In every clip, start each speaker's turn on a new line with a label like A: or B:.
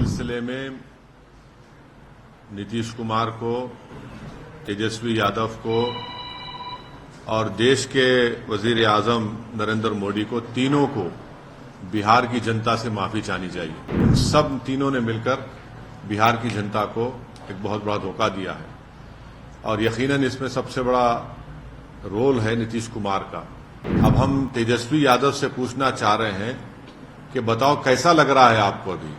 A: सिलसिले में नीतीश कुमार को, तेजस्वी यादव को और देश के वजीर आजम नरेंद्र मोदी को, तीनों को बिहार की जनता से माफी चाहनी चाहिए। उन सब तीनों ने मिलकर बिहार की जनता को एक बहुत बड़ा धोखा दिया है और यकीनन इसमें सबसे बड़ा रोल है नीतीश कुमार का। अब हम तेजस्वी यादव से पूछना चाह रहे हैं कि बताओ कैसा लग रहा है आपको? अभी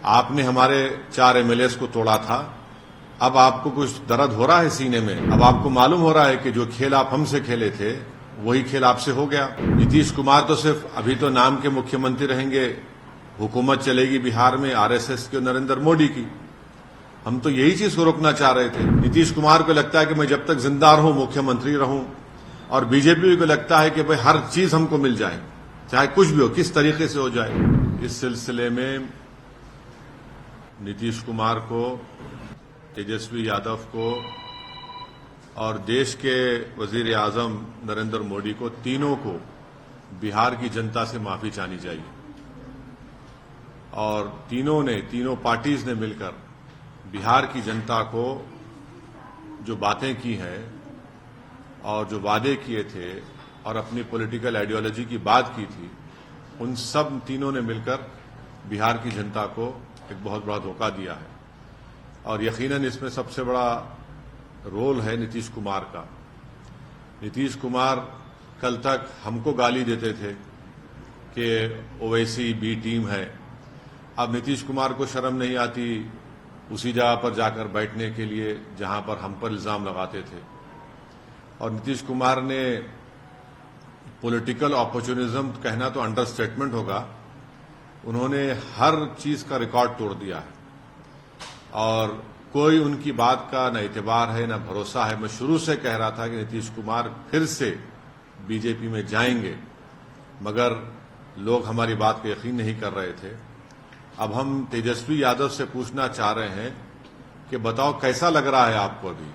A: आपने हमारे 4 एमएलएस को तोड़ा था, अब आपको कुछ दर्द हो रहा है सीने में? अब आपको मालूम हो रहा है कि जो खेल आप हमसे खेले थे वही खेल आपसे हो गया। नीतीश कुमार तो सिर्फ अभी तो नाम के मुख्यमंत्री रहेंगे, हुकूमत चलेगी बिहार में आरएसएस की और नरेंद्र मोदी की। हम तो यही चीज को रोकना चाह रहे थे। नीतीश कुमार को लगता है कि मैं जब तक जिंदा रहूं मुख्यमंत्री रहूं, और बीजेपी को लगता है कि भाई हर चीज हमको मिल जाए, चाहे कुछ भी हो, किस तरीके से हो जाए। इस सिलसिले में नीतीश कुमार को, तेजस्वी यादव को और देश के वजीर आजम नरेंद्र मोदी को, तीनों को बिहार की जनता से माफी चाहनी चाहिए। और तीनों पार्टीज ने मिलकर बिहार की जनता को जो बातें की हैं और जो वादे किए थे और अपनी पॉलिटिकल आइडियोलॉजी की बात की थी, उन सब तीनों ने मिलकर बिहार की जनता को एक बहुत बड़ा धोखा दिया है और यकीनन इसमें सबसे बड़ा रोल है नीतीश कुमार का। नीतीश कुमार कल तक हमको गाली देते थे कि ओवैसी बी टीम है। अब नीतीश कुमार को शर्म नहीं आती उसी जगह पर जाकर बैठने के लिए जहां पर हम पर इल्जाम लगाते थे। और नीतीश कुमार ने पॉलिटिकल अपॉर्चुनिज्म कहना तो अंडरस्टेटमेंट होगा, उन्होंने हर चीज का रिकॉर्ड तोड़ दिया है और कोई उनकी बात का न एतबार है न भरोसा है। मैं शुरू से कह रहा था कि नीतीश कुमार फिर से बीजेपी में जाएंगे, मगर लोग हमारी बात को यकीन नहीं कर रहे थे। अब हम तेजस्वी यादव से पूछना चाह रहे हैं कि बताओ कैसा लग रहा है आपको? अभी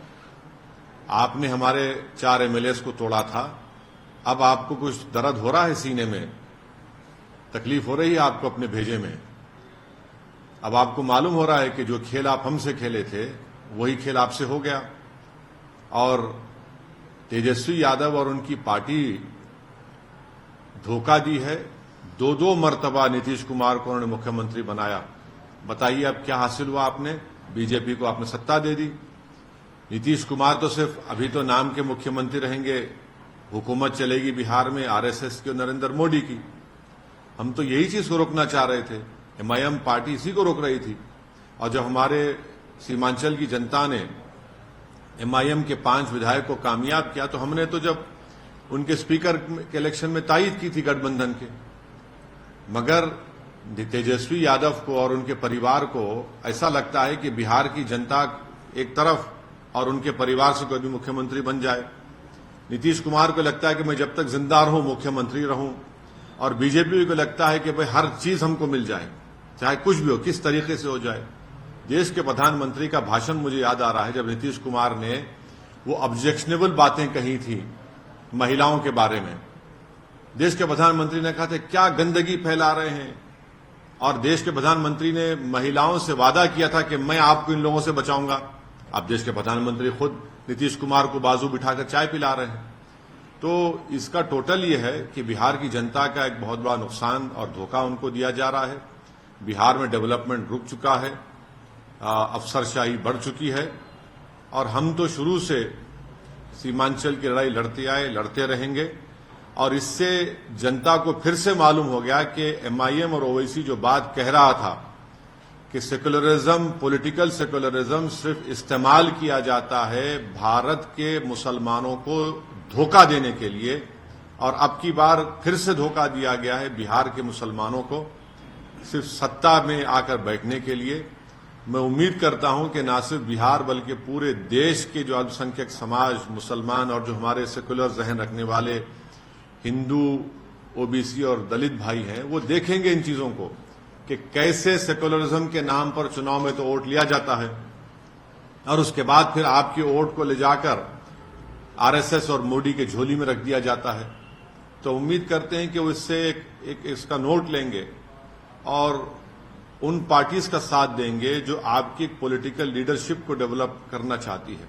A: आपने हमारे 4 एमएलएस को तोड़ा था, अब आपको कुछ दर्द हो रहा है सीने में? तकलीफ हो रही है आपको अपने भेजे में? अब आपको मालूम हो रहा है कि जो खेल आप हमसे खेले थे वही खेल आपसे हो गया। और तेजस्वी यादव और उनकी पार्टी धोखा दी है। 2 मर्तबा नीतीश कुमार को उन्होंने मुख्यमंत्री बनाया। बताइए अब क्या हासिल हुआ आपने? बीजेपी को आपने सत्ता दे दी। नीतीश कुमार तो सिर्फ अभी तो नाम के मुख्यमंत्री रहेंगे, हुकूमत चलेगी बिहार में आरएसएस की और नरेंद्र मोदी की। हम तो यही चीज को रोकना चाह रहे थे। एमआईएम पार्टी इसी को रोक रही थी। और जब हमारे सीमांचल की जनता ने एमआईएम के 5 विधायक को कामयाब किया तो हमने तो जब उनके स्पीकर के इलेक्शन में तायद की थी गठबंधन के। मगर तेजस्वी यादव को और उनके परिवार को ऐसा लगता है कि बिहार की जनता एक तरफ और उनके परिवार से कोई भी मुख्यमंत्री बन जाए। नीतीश कुमार को लगता है कि मैं जब तक जिंदा रहूं मुख्यमंत्री रहूं, और बीजेपी को लगता है कि भाई हर चीज हमको मिल जाए, चाहे कुछ भी हो, किस तरीके से हो जाए। देश के प्रधानमंत्री का भाषण मुझे याद आ रहा है जब नीतीश कुमार ने वो ऑब्जेक्शनेबल बातें कही थी महिलाओं के बारे में। देश के प्रधानमंत्री ने कहा था क्या गंदगी फैला रहे हैं, और देश के प्रधानमंत्री ने महिलाओं से वादा किया था कि मैं आपको इन लोगों से बचाऊंगा। अब देश के प्रधानमंत्री खुद नीतीश कुमार को बाजू बिठाकर चाय पिला रहे हैं। तो इसका टोटल ये है कि बिहार की जनता का एक बहुत बड़ा नुकसान और धोखा उनको दिया जा रहा है। बिहार में डेवलपमेंट रुक चुका है, अफसरशाही बढ़ चुकी है, और हम तो शुरू से सीमांचल की लड़ाई लड़ते आए, लड़ते रहेंगे। और इससे जनता को फिर से मालूम हो गया कि एमआईएम और ओवैसी जो बात कह रहा था कि सेकुलरिज्म, पॉलिटिकल सेकुलरिज्म सिर्फ इस्तेमाल किया जाता है भारत के मुसलमानों को धोखा देने के लिए, और अब की बार फिर से धोखा दिया गया है बिहार के मुसलमानों को सिर्फ सत्ता में आकर बैठने के लिए। मैं उम्मीद करता हूं कि न सिर्फ बिहार बल्कि पूरे देश के जो अल्पसंख्यक समाज, मुसलमान और जो हमारे सेकुलर जहन रखने वाले हिंदू, ओबीसी और दलित भाई हैं, वो देखेंगे इन चीजों को कि कैसे सेकुलरिज्म के नाम पर चुनाव में तो वोट लिया जाता है और उसके बाद फिर आपकी वोट को ले जाकर आरएसएस और मोदी के झोली में रख दिया जाता है। तो उम्मीद करते हैं कि वो इससे एक इसका नोट लेंगे और उन पार्टीज का साथ देंगे जो आपकी पॉलिटिकल लीडरशिप को डेवलप करना चाहती है।